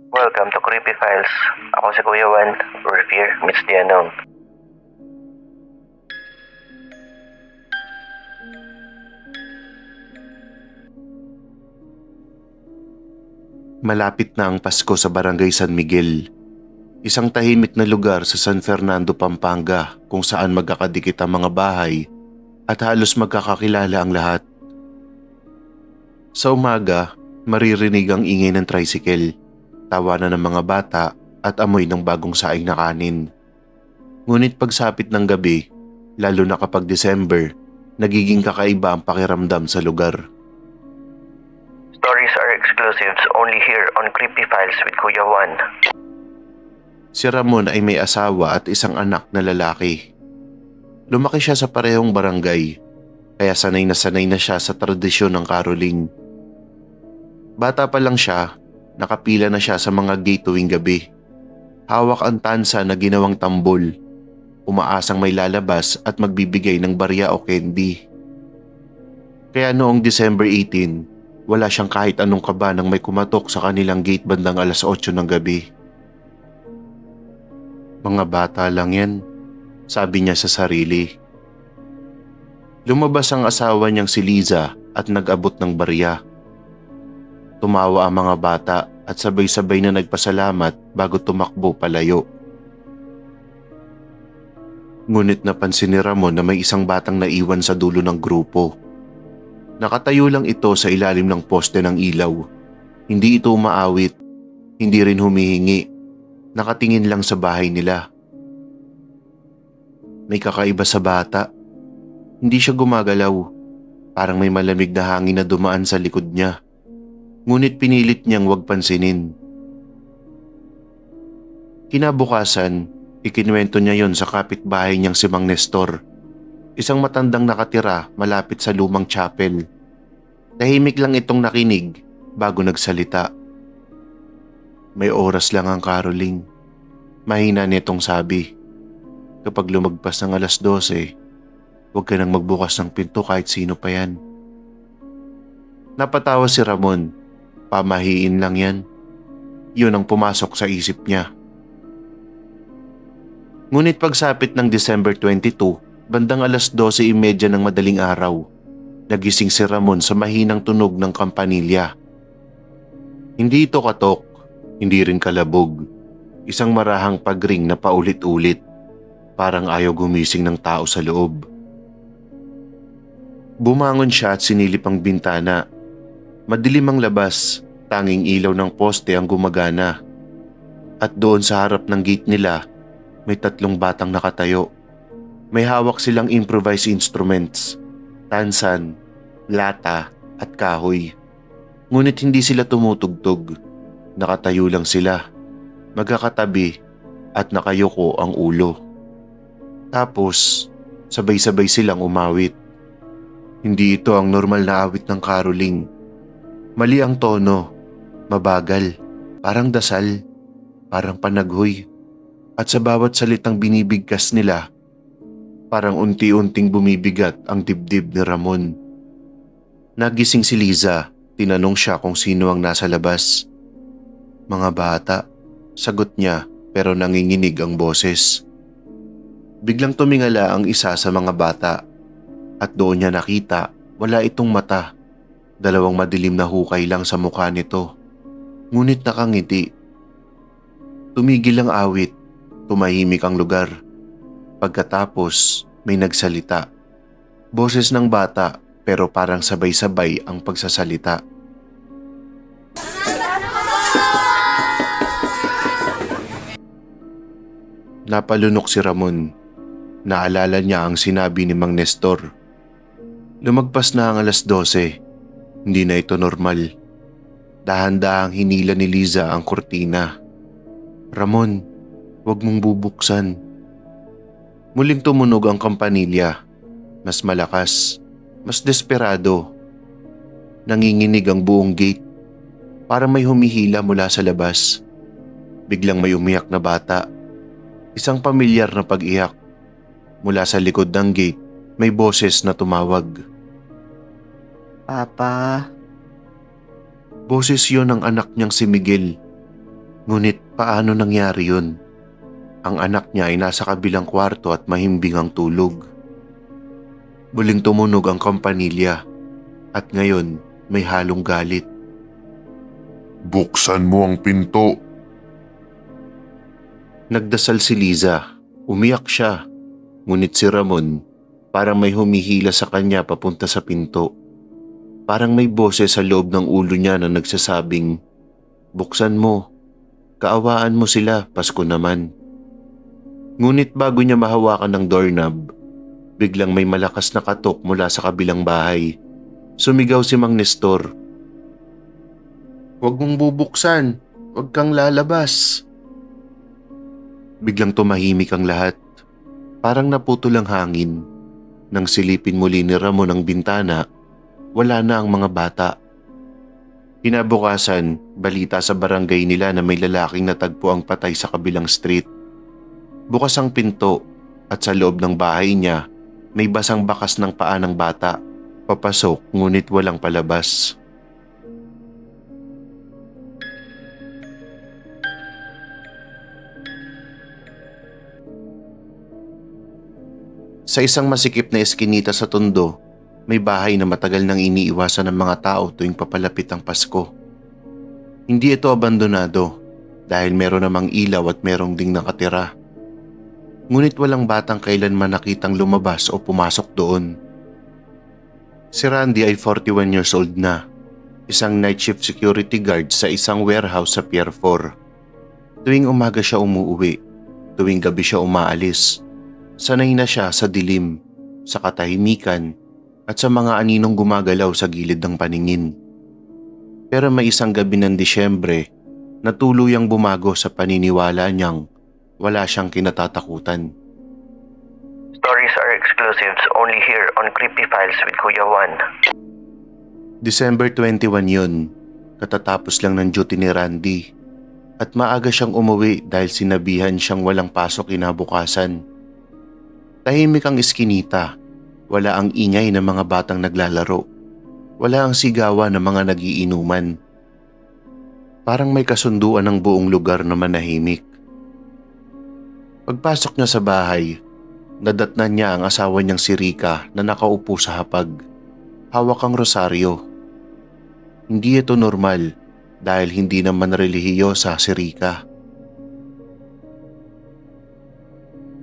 Welcome to Creepy Files. Ako si Kuya Juan, where fear meets the unknown. Malapit na ang Pasko sa Barangay San Miguel, isang tahimik na lugar sa San Fernando, Pampanga kung saan magkakadikit ang mga bahay at halos magkakakilala ang lahat. Sa umaga, maririnig ang ingay ng tricycle, tawanan ng mga bata at amoy ng bagong saing na kanin. Ngunit pagsapit ng gabi, lalo na kapag December, nagiging kakaiba ang pakiramdam sa lugar. Stories are exclusives only here on Creepy Files with Kuya Juan. Si Ramon ay may asawa at isang anak na lalaki. Lumaki siya sa parehong barangay, kaya sanay na siya sa tradisyon ng caroling. Bata pa lang siya, nakapila na siya sa mga gate tuwing gabi. Hawak ang tansa na ginawang tambol, umaasang may lalabas at magbibigay ng barya o candy. Kaya noong December 18, wala siyang kahit anong kaba nang may kumatok sa kanilang gate bandang alas 8 ng gabi. Mga bata lang yan, sabi niya sa sarili. Lumabas ang asawa niyang si Liza at nag-abot ng barya. Tumawa ang mga bata at sabay-sabay na nagpasalamat bago tumakbo palayo. Ngunit napansin ni Ramon na may isang batang naiwan sa dulo ng grupo. Nakatayo lang ito sa ilalim ng poste ng ilaw. Hindi ito umaawit, hindi rin humihingi. Nakatingin lang sa bahay nila. May kakaiba sa bata. Hindi siya gumagalaw. Parang may malamig na hangin na dumaan sa likod niya. Ngunit pinilit niyang huwag pansinin. Kinabukasan, ikinuwento niya yon sa kapitbahay niyang si Mang Nestor. Isang matandang nakatira malapit sa lumang chapel. Tahimik lang itong nakinig bago nagsalita. May oras lang ang caroling. Mahina nitong sabi. Kapag lumagpas ng alas 12, huwag ka nang magbukas ng pinto kahit sino pa yan. Napatawa si Ramon. Pamahiin lang yan. Yun ang pumasok sa isip niya. Ngunit pagsapit ng December 22, bandang alas 12:30 ng madaling araw, nagising si Ramon sa mahinang tunog ng kampanilya. Hindi ito katok, hindi rin kalabog. Isang marahang pagring na paulit-ulit, parang ayaw gumising ng tao sa loob. Bumangon siya at sinilip ang bintana. Madilim ang labas, tanging ilaw ng poste ang gumagana. At doon sa harap ng gate nila, may 3 batang nakatayo. May hawak silang improvised instruments, tansan, lata at kahoy. Ngunit hindi sila tumutugtog. Nakatayo lang sila, magkakatabi at nakayuko ang ulo. Tapos, sabay-sabay silang umawit. Hindi ito ang normal na awit ng caroling. Mali ang tono, mabagal, parang dasal, parang panaghoy. At sa bawat salitang binibigkas nila, parang unti-unting bumibigat ang dibdib ni Ramon. Nagising si Liza, tinanong siya kung sino ang nasa labas. Mga bata, sagot niya pero nanginginig ang boses. Biglang tumingala ang isa sa mga bata at doon niya nakita wala itong mata. 2 madilim na hukay lang sa mukha nito. Ngunit nakangiti. Tumigil ang awit, tumahimik ang lugar. Pagkatapos, may nagsalita. Boses ng bata pero parang sabay-sabay ang pagsasalita. Napalunok si Ramon. Naalala niya ang sinabi ni Mang Nestor. Lumagpas na ang alas 12. Hindi na ito normal. Dahan-dahang hinila ni Liza ang kurtina. Ramon, huwag mong bubuksan. Muling tumunog ang kampanilya. Mas malakas, mas desperado. Nanginginig ang buong gate. Para may humihila mula sa labas. Biglang may umiyak na bata. Isang pamilyar na pag-iyak. Mula sa likod ng gate, may boses na tumawag. Papa, Boses yon ng anak niyang si Miguel. Ngunit paano nangyari yun? Ang anak niya ay nasa kabilang kwarto at mahimbing ang tulog. Muling tumunog ang kampanilya at ngayon may halong galit. Buksan mo ang pinto. Nagdasal si Liza, umiyak siya. Ngunit si Ramon parang may humihila sa kanya papunta sa pinto. Parang may boses sa loob ng ulo niya na nagsasabing, "Buksan mo, kaawaan mo sila, Pasko naman." Ngunit bago niya mahawakan ng doorknob, biglang may malakas na katok mula sa kabilang bahay. Sumigaw si Mang Nestor. "Huwag mong bubuksan, huwag kang lalabas." Biglang tumahimik ang lahat. Parang naputol ang hangin. Nang silipin muli ni Ramon ang bintana, wala na ang mga bata. Kinabukasan, balita sa barangay nila na may lalaking natagpo ang patay sa kabilang street. Bukas ang pinto at sa loob ng bahay niya, may basang bakas ng paa ng bata. Papasok ngunit walang palabas. Sa isang masikip na eskinita sa Tondo, may bahay na matagal nang iniiwasan ng mga tao tuwing papalapit ang Pasko. Hindi ito abandonado dahil meron namang ilaw at merong ding nakatira. Ngunit walang batang kailanman nakitang lumabas o pumasok doon. Si Randy ay 41 years old na, isang night shift security guard sa isang warehouse sa Pier 4. Tuwing umaga siya umuuwi, tuwing gabi siya umaalis. Sanay na siya sa dilim, sa katahimikan at sa mga aninong gumagalaw sa gilid ng paningin. Pero may isang gabi ng Disyembre na tuluyang bumago sa paniniwala niyang wala siyang kinatatakutan. Stories are exclusives only here on Creepy Files with Kuya Juan. December 21 yun, katatapos lang ng duty ni Randy at maaga siyang umuwi dahil sinabihan siyang walang pasok kinabukasan. Tahimik ang iskinita, wala ang ingay ng mga batang naglalaro, wala ang sigawan ng mga nagiinuman. Parang may kasunduan ng buong lugar na manahimik. Pagpasok niya sa bahay, nadatnan niya ang asawa niyang si Rica na nakaupo sa hapag. Hawak ang rosaryo. Hindi ito normal dahil hindi naman relihiyosa si Rica.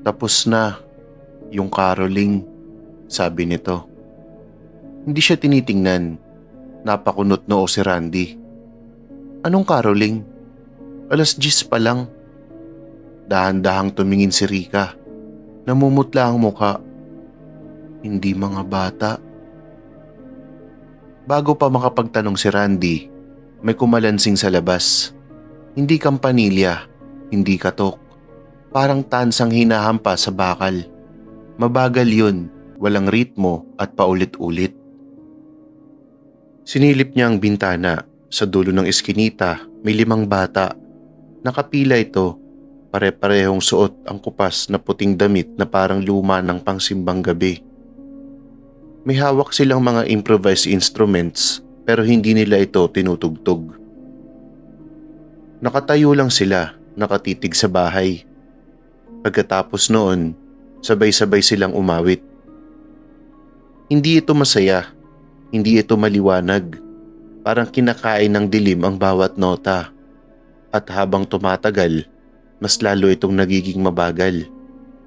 Tapos na yung caroling, sabi nito. Hindi siya tinitingnan. Napakunot noo si Randy. Anong caroling? 10:00 pa lang. Dahan-dahang tumingin si Rica. Namumutla ang muka. Hindi mga bata. Bago pa makapagtanong si Randy, may kumalansing sa labas. Hindi kampanilya, hindi katok. Parang tansang hinahampas sa bakal. Mabagal yun, walang ritmo at paulit-ulit. Sinilip niya ang bintana. Sa dulo ng eskinita, may 5 bata. Nakapila ito, pare-parehong suot ang kupas na puting damit na parang luma ng pangsimbang gabi. May hawak silang mga improvised instruments pero hindi nila ito tinutugtog. Nakatayo lang sila, nakatitig sa bahay. Pagkatapos noon, sabay-sabay silang umawit. Hindi ito masaya, hindi ito maliwanag. Parang kinakain ng dilim ang bawat nota. At habang tumatagal, mas lalo itong nagiging mabagal.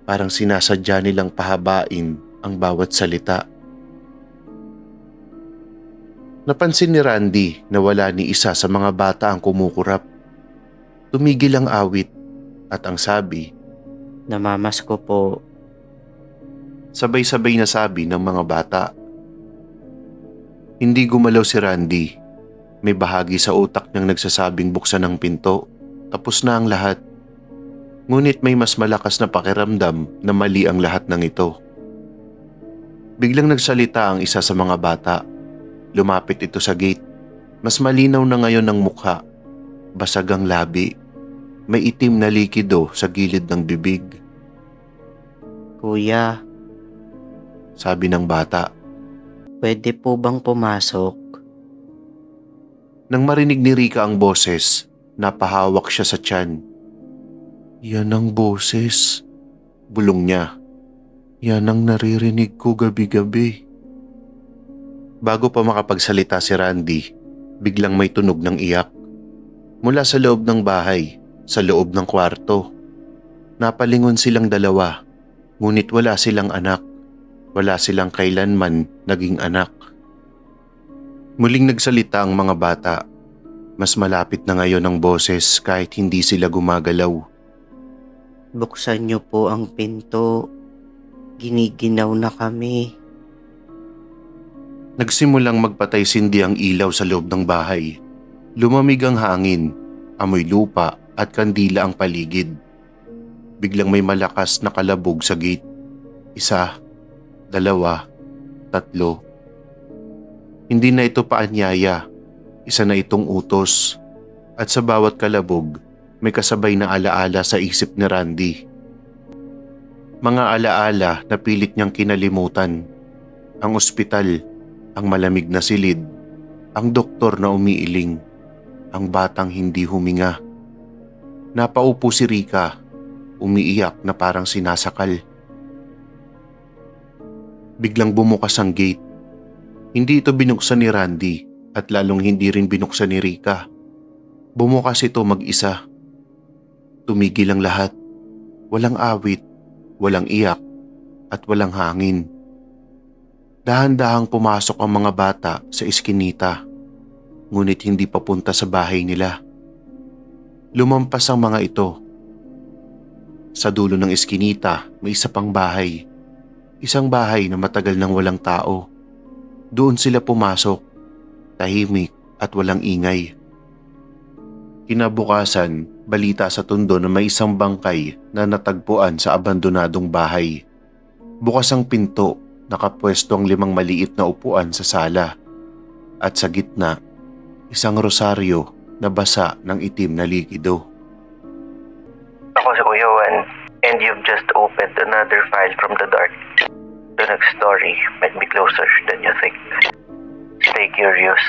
Parang sinasadya nilang pahabain ang bawat salita. Napansin ni Randy na wala ni isa sa mga bata ang kumukurap. Tumigil ang awit at ang sabi, "Namamasko po." Sabay-sabay na sabi ng mga bata. Hindi gumalaw si Randy. May bahagi sa utak niyang nagsasabing buksan ang pinto. Tapos na ang lahat. Ngunit may mas malakas na pakiramdam na mali ang lahat ng ito. Biglang nagsalita ang isa sa mga bata. Lumapit ito sa gate. Mas malinaw na ngayon ang mukha. Basag ang labi. May itim na likido sa gilid ng bibig. "Kuya, Sabi ng bata. pwede po bang pumasok?" Nang marinig ni Rica ang boses, Napahawak siya sa tiyan. Yan ang boses, bulong niya. Yan ang naririnig ko gabi-gabi. Bago pa makapagsalita si Randy, biglang may tunog ng iyak. Mula sa loob ng bahay, sa loob ng kwarto. Napalingon silang dalawa, ngunit wala silang anak. Wala silang kailanman naging anak. Muling nagsalita ang mga bata. Mas malapit na ngayon ang boses kahit hindi sila gumagalaw. Buksan niyo po ang pinto. Giniginaw na kami. Nagsimulang magpatay-sindi ang ilaw sa loob ng bahay. Lumamig ang hangin, amoy lupa at kandila ang paligid. Biglang may malakas na kalabog sa gate. 1, 2, 3. Hindi na ito paanyaya. Isa na itong utos. At sa bawat kalabog, may kasabay na alaala sa isip ni Randy. Mga alaala na pilit niyang kinalimutan. Ang ospital, ang malamig na silid, ang doktor na umiiling, ang batang hindi huminga. Napaupo si Rika, umiiyak na parang sinasakal. Biglang bumukas ang gate. Hindi ito binuksan ni Randy at lalong hindi rin binuksan ni Rika. Bumukas ito mag-isa. Tumigil ang lahat. Walang awit, walang iyak, at walang hangin. Dahan-dahang pumasok ang mga bata sa iskinita, ngunit hindi papunta sa bahay nila. Lumampas ang mga ito. Sa dulo ng iskinita, may isa pang bahay. Isang bahay na matagal nang walang tao. Doon sila pumasok, tahimik at walang ingay. Kinabukasan, balita sa Tondo na may isang bangkay na natagpuan sa abandonadong bahay. Bukas ang pinto, nakapwesto ang 5 maliit na upuan sa sala. At sa gitna, isang rosaryo na basa ng itim na likido. Ako si Kuya Juan, and you've just opened another file from the dark. The next story might be closer than you think. Stay curious.